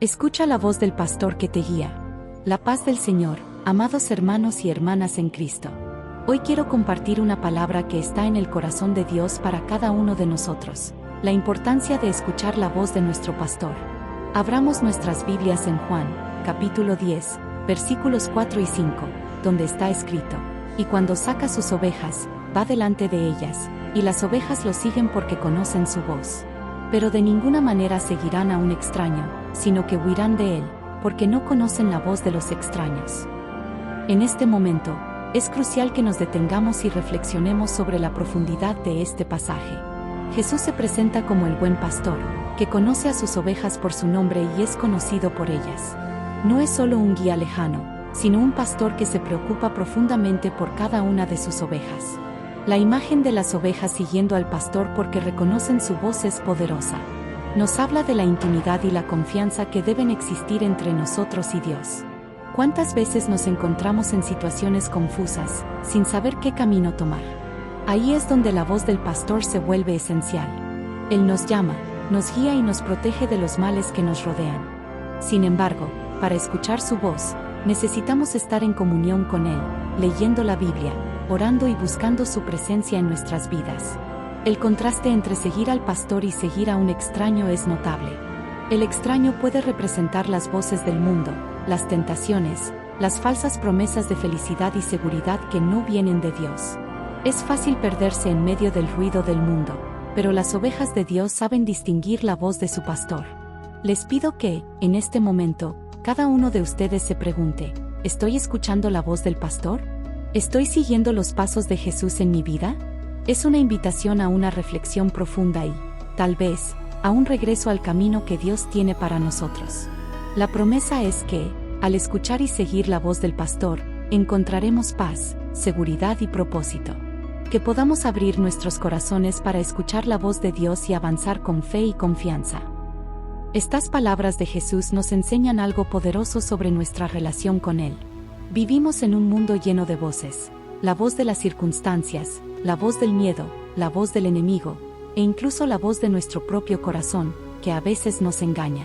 Escucha la voz del pastor que te guía. La paz del Señor, amados hermanos y hermanas en Cristo. Hoy quiero compartir una palabra que está en el corazón de Dios para cada uno de nosotros: la importancia de escuchar la voz de nuestro pastor. Abramos nuestras Biblias en Juan, capítulo 10, versículos 4 y 5, donde está escrito: y cuando saca sus ovejas, va delante de ellas, y las ovejas lo siguen porque conocen su voz. Pero de ninguna manera seguirán a un extraño, sino que huirán de él, porque no conocen la voz de los extraños. En este momento, es crucial que nos detengamos y reflexionemos sobre la profundidad de este pasaje. Jesús se presenta como el buen pastor, que conoce a sus ovejas por su nombre y es conocido por ellas. No es solo un guía lejano, sino un pastor que se preocupa profundamente por cada una de sus ovejas. La imagen de las ovejas siguiendo al pastor porque reconocen su voz es poderosa. Nos habla de la intimidad y la confianza que deben existir entre nosotros y Dios. ¿Cuántas veces nos encontramos en situaciones confusas, sin saber qué camino tomar? Ahí es donde la voz del pastor se vuelve esencial. Él nos llama, nos guía y nos protege de los males que nos rodean. Sin embargo, para escuchar su voz, necesitamos estar en comunión con Él, leyendo la Biblia, orando y buscando su presencia en nuestras vidas. El contraste entre seguir al pastor y seguir a un extraño es notable. El extraño puede representar las voces del mundo, las tentaciones, las falsas promesas de felicidad y seguridad que no vienen de Dios. Es fácil perderse en medio del ruido del mundo, pero las ovejas de Dios saben distinguir la voz de su pastor. Les pido que, en este momento, cada uno de ustedes se pregunte: ¿estoy escuchando la voz del pastor? ¿Estoy siguiendo los pasos de Jesús en mi vida? Es una invitación a una reflexión profunda y, tal vez, a un regreso al camino que Dios tiene para nosotros. La promesa es que, al escuchar y seguir la voz del pastor, encontraremos paz, seguridad y propósito. Que podamos abrir nuestros corazones para escuchar la voz de Dios y avanzar con fe y confianza. Estas palabras de Jesús nos enseñan algo poderoso sobre nuestra relación con Él. Vivimos en un mundo lleno de voces: la voz de las circunstancias, la voz del miedo, la voz del enemigo, e incluso la voz de nuestro propio corazón, que a veces nos engaña.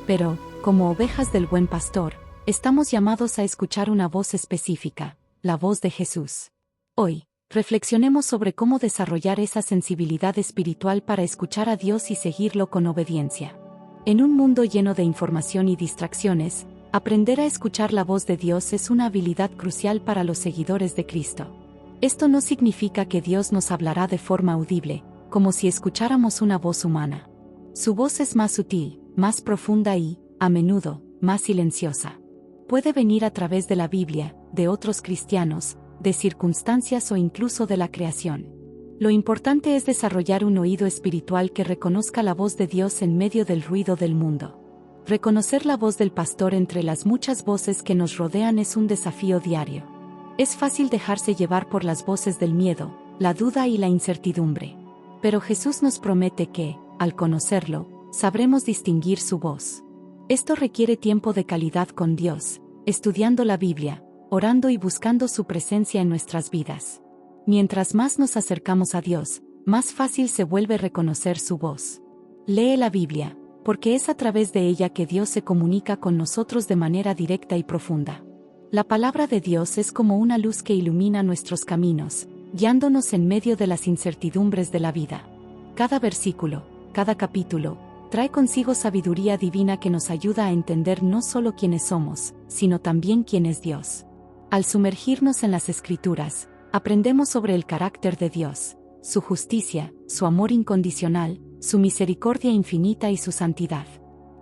Pero, como ovejas del buen pastor, estamos llamados a escuchar una voz específica, la voz de Jesús. Hoy, reflexionemos sobre cómo desarrollar esa sensibilidad espiritual para escuchar a Dios y seguirlo con obediencia. En un mundo lleno de información y distracciones, aprender a escuchar la voz de Dios es una habilidad crucial para los seguidores de Cristo. Esto no significa que Dios nos hablará de forma audible, como si escucháramos una voz humana. Su voz es más sutil, más profunda y, a menudo, más silenciosa. Puede venir a través de la Biblia, de otros cristianos, de circunstancias o incluso de la creación. Lo importante es desarrollar un oído espiritual que reconozca la voz de Dios en medio del ruido del mundo. Reconocer la voz del pastor entre las muchas voces que nos rodean es un desafío diario. Es fácil dejarse llevar por las voces del miedo, la duda y la incertidumbre. Pero Jesús nos promete que, al conocerlo, sabremos distinguir su voz. Esto requiere tiempo de calidad con Dios, estudiando la Biblia, orando y buscando su presencia en nuestras vidas. Mientras más nos acercamos a Dios, más fácil se vuelve reconocer su voz. Lee la Biblia, porque es a través de ella que Dios se comunica con nosotros de manera directa y profunda. La palabra de Dios es como una luz que ilumina nuestros caminos, guiándonos en medio de las incertidumbres de la vida. Cada versículo, cada capítulo, trae consigo sabiduría divina que nos ayuda a entender no solo quiénes somos, sino también quién es Dios. Al sumergirnos en las Escrituras, aprendemos sobre el carácter de Dios, su justicia, su amor incondicional, su misericordia infinita y su santidad.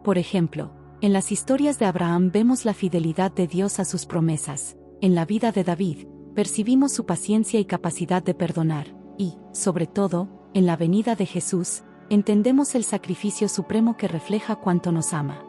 Por ejemplo, en las historias de Abraham vemos la fidelidad de Dios a sus promesas. En la vida de David, percibimos su paciencia y capacidad de perdonar, y, sobre todo, en la venida de Jesús, entendemos el sacrificio supremo que refleja cuánto nos ama.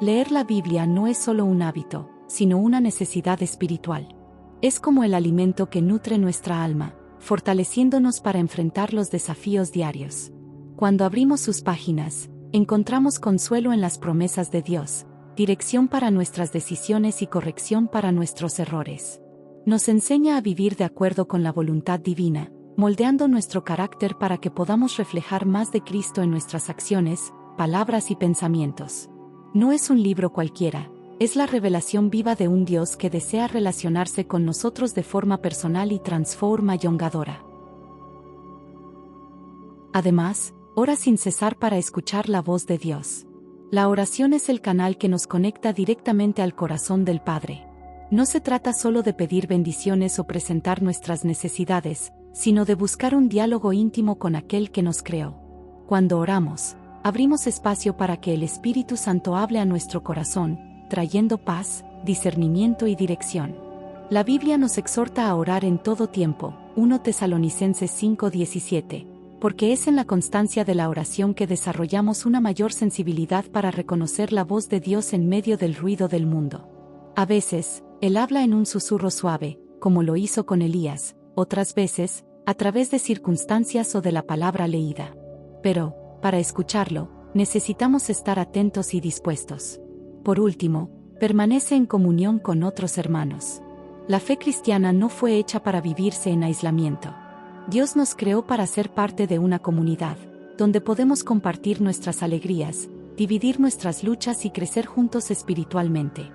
Leer la Biblia no es solo un hábito, sino una necesidad espiritual. Es como el alimento que nutre nuestra alma, fortaleciéndonos para enfrentar los desafíos diarios. Cuando abrimos sus páginas, encontramos consuelo en las promesas de Dios, dirección para nuestras decisiones y corrección para nuestros errores. Nos enseña a vivir de acuerdo con la voluntad divina, moldeando nuestro carácter para que podamos reflejar más de Cristo en nuestras acciones, palabras y pensamientos. No es un libro cualquiera, es la revelación viva de un Dios que desea relacionarse con nosotros de forma personal y transformadora. Además, ora sin cesar para escuchar la voz de Dios. La oración es el canal que nos conecta directamente al corazón del Padre. No se trata solo de pedir bendiciones o presentar nuestras necesidades, sino de buscar un diálogo íntimo con aquel que nos creó. Cuando oramos, abrimos espacio para que el Espíritu Santo hable a nuestro corazón, trayendo paz, discernimiento y dirección. La Biblia nos exhorta a orar en todo tiempo, 1 Tesalonicenses 5:17, porque es en la constancia de la oración que desarrollamos una mayor sensibilidad para reconocer la voz de Dios en medio del ruido del mundo. A veces, Él habla en un susurro suave, como lo hizo con Elías, otras veces, a través de circunstancias o de la palabra leída. Pero, para escucharlo, necesitamos estar atentos y dispuestos. Por último, permanece en comunión con otros hermanos. La fe cristiana no fue hecha para vivirse en aislamiento. Dios nos creó para ser parte de una comunidad, donde podemos compartir nuestras alegrías, dividir nuestras luchas y crecer juntos espiritualmente.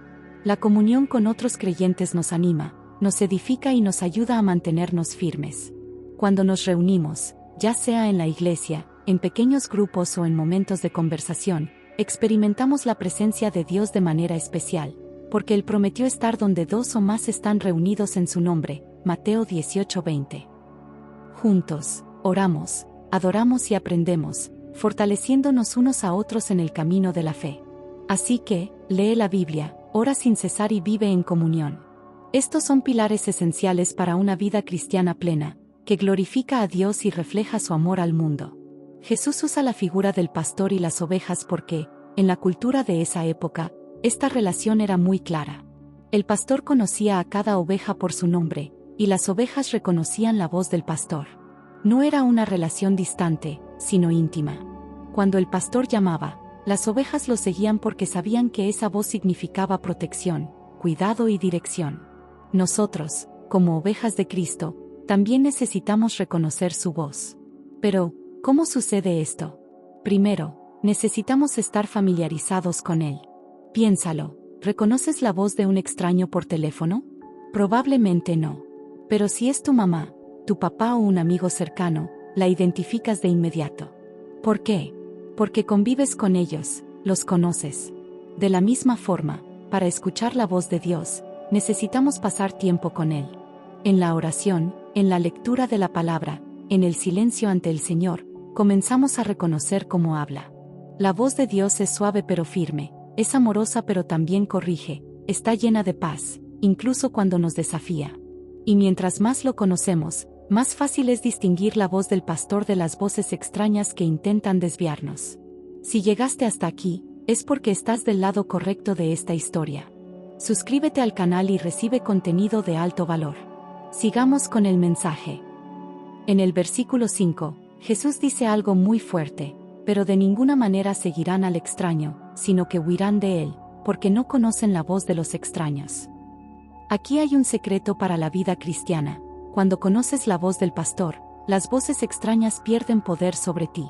La comunión con otros creyentes nos anima, nos edifica y nos ayuda a mantenernos firmes. Cuando nos reunimos, ya sea en la iglesia, en pequeños grupos o en momentos de conversación, experimentamos la presencia de Dios de manera especial, porque Él prometió estar donde 2 o más están reunidos en su nombre, Mateo 18:20. Juntos, oramos, adoramos y aprendemos, fortaleciéndonos unos a otros en el camino de la fe. Así que, lee la Biblia, ora sin cesar y vive en comunión. Estos son pilares esenciales para una vida cristiana plena, que glorifica a Dios y refleja su amor al mundo. Jesús usa la figura del pastor y las ovejas porque, en la cultura de esa época, esta relación era muy clara. El pastor conocía a cada oveja por su nombre, y las ovejas reconocían la voz del pastor. No era una relación distante, sino íntima. Cuando el pastor llamaba, las ovejas lo seguían porque sabían que esa voz significaba protección, cuidado y dirección. Nosotros, como ovejas de Cristo, también necesitamos reconocer su voz. Pero, ¿cómo sucede esto? Primero, necesitamos estar familiarizados con Él. Piénsalo, ¿reconoces la voz de un extraño por teléfono? Probablemente no. Pero si es tu mamá, tu papá o un amigo cercano, la identificas de inmediato. ¿Por qué? Porque convives con ellos, los conoces. De la misma forma, para escuchar la voz de Dios, necesitamos pasar tiempo con Él. En la oración, en la lectura de la palabra, en el silencio ante el Señor, comenzamos a reconocer cómo habla. La voz de Dios es suave pero firme, es amorosa pero también corrige, está llena de paz, incluso cuando nos desafía. Y mientras más lo conocemos, más fácil es distinguir la voz del pastor de las voces extrañas que intentan desviarnos. Si llegaste hasta aquí, es porque estás del lado correcto de esta historia. Suscríbete al canal y recibe contenido de alto valor. Sigamos con el mensaje. En el versículo 5, Jesús dice algo muy fuerte, pero de ninguna manera seguirán al extraño, sino que huirán de él, porque no conocen la voz de los extraños. Aquí hay un secreto para la vida cristiana. Cuando conoces la voz del pastor, las voces extrañas pierden poder sobre ti.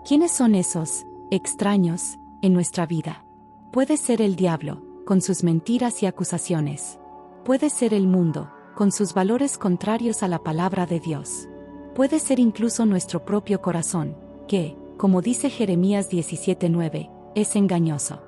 ¿Quiénes son esos extraños en nuestra vida? Puede ser el diablo, con sus mentiras y acusaciones. Puede ser el mundo, con sus valores contrarios a la palabra de Dios. Puede ser incluso nuestro propio corazón, que, como dice Jeremías 17:9, es engañoso.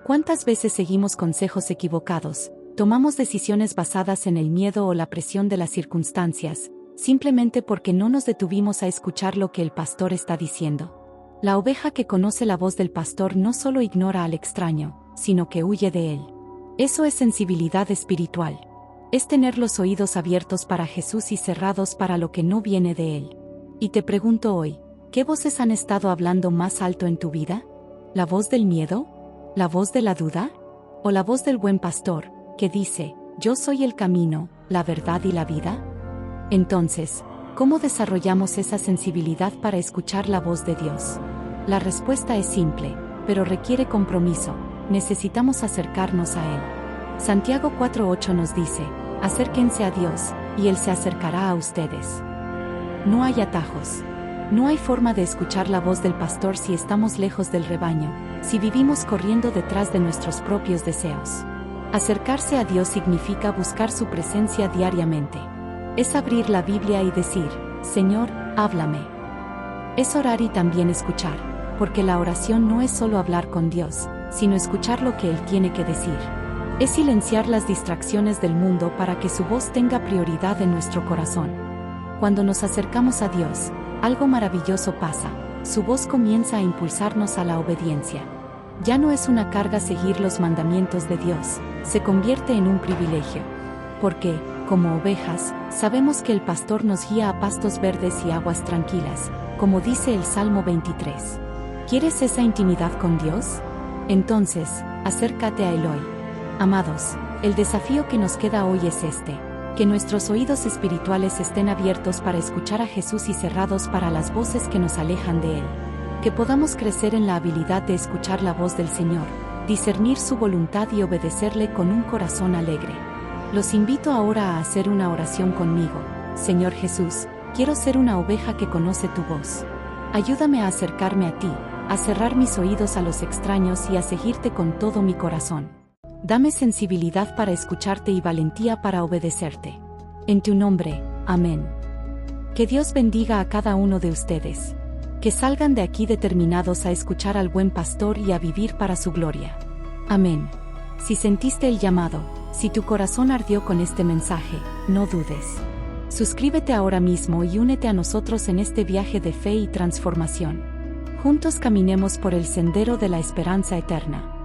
¿Cuántas veces seguimos consejos equivocados? Tomamos decisiones basadas en el miedo o la presión de las circunstancias, simplemente porque no nos detuvimos a escuchar lo que el pastor está diciendo. La oveja que conoce la voz del pastor no solo ignora al extraño, sino que huye de él. Eso es sensibilidad espiritual. Es tener los oídos abiertos para Jesús y cerrados para lo que no viene de él. Y te pregunto hoy, ¿qué voces han estado hablando más alto en tu vida? ¿La voz del miedo? ¿La voz de la duda? ¿O la voz del buen pastor, que dice, yo soy el camino, la verdad y la vida? Entonces, ¿cómo desarrollamos esa sensibilidad para escuchar la voz de Dios? La respuesta es simple, pero requiere compromiso. Necesitamos acercarnos a Él. Santiago 4:8 nos dice, acérquense a Dios, y Él se acercará a ustedes. No hay atajos. No hay forma de escuchar la voz del pastor si estamos lejos del rebaño. si vivimos corriendo detrás de nuestros propios deseos. Acercarse a Dios significa buscar su presencia diariamente. Es abrir la Biblia y decir, Señor, háblame. Es orar y también escuchar, porque la oración no es solo hablar con Dios, sino escuchar lo que Él tiene que decir. Es silenciar las distracciones del mundo para que su voz tenga prioridad en nuestro corazón. Cuando nos acercamos a Dios, algo maravilloso pasa. Su voz comienza a impulsarnos a la obediencia. Ya no es una carga seguir los mandamientos de Dios, se convierte en un privilegio. Porque, como ovejas, sabemos que el pastor nos guía a pastos verdes y aguas tranquilas, como dice el Salmo 23. ¿Quieres esa intimidad con Dios? Entonces, acércate a Él hoy. Amados, el desafío que nos queda hoy es este: que nuestros oídos espirituales estén abiertos para escuchar a Jesús y cerrados para las voces que nos alejan de Él. Que podamos crecer en la habilidad de escuchar la voz del Señor, discernir su voluntad y obedecerle con un corazón alegre. Los invito ahora a hacer una oración conmigo. Señor Jesús, quiero ser una oveja que conoce tu voz. Ayúdame a acercarme a ti, a cerrar mis oídos a los extraños y a seguirte con todo mi corazón. Dame sensibilidad para escucharte y valentía para obedecerte. En tu nombre, amén. Que Dios bendiga a cada uno de ustedes. Que salgan de aquí determinados a escuchar al buen pastor y a vivir para su gloria. Amén. Si sentiste el llamado, si tu corazón ardió con este mensaje, no dudes. Suscríbete ahora mismo y únete a nosotros en este viaje de fe y transformación. Juntos caminemos por el sendero de la esperanza eterna.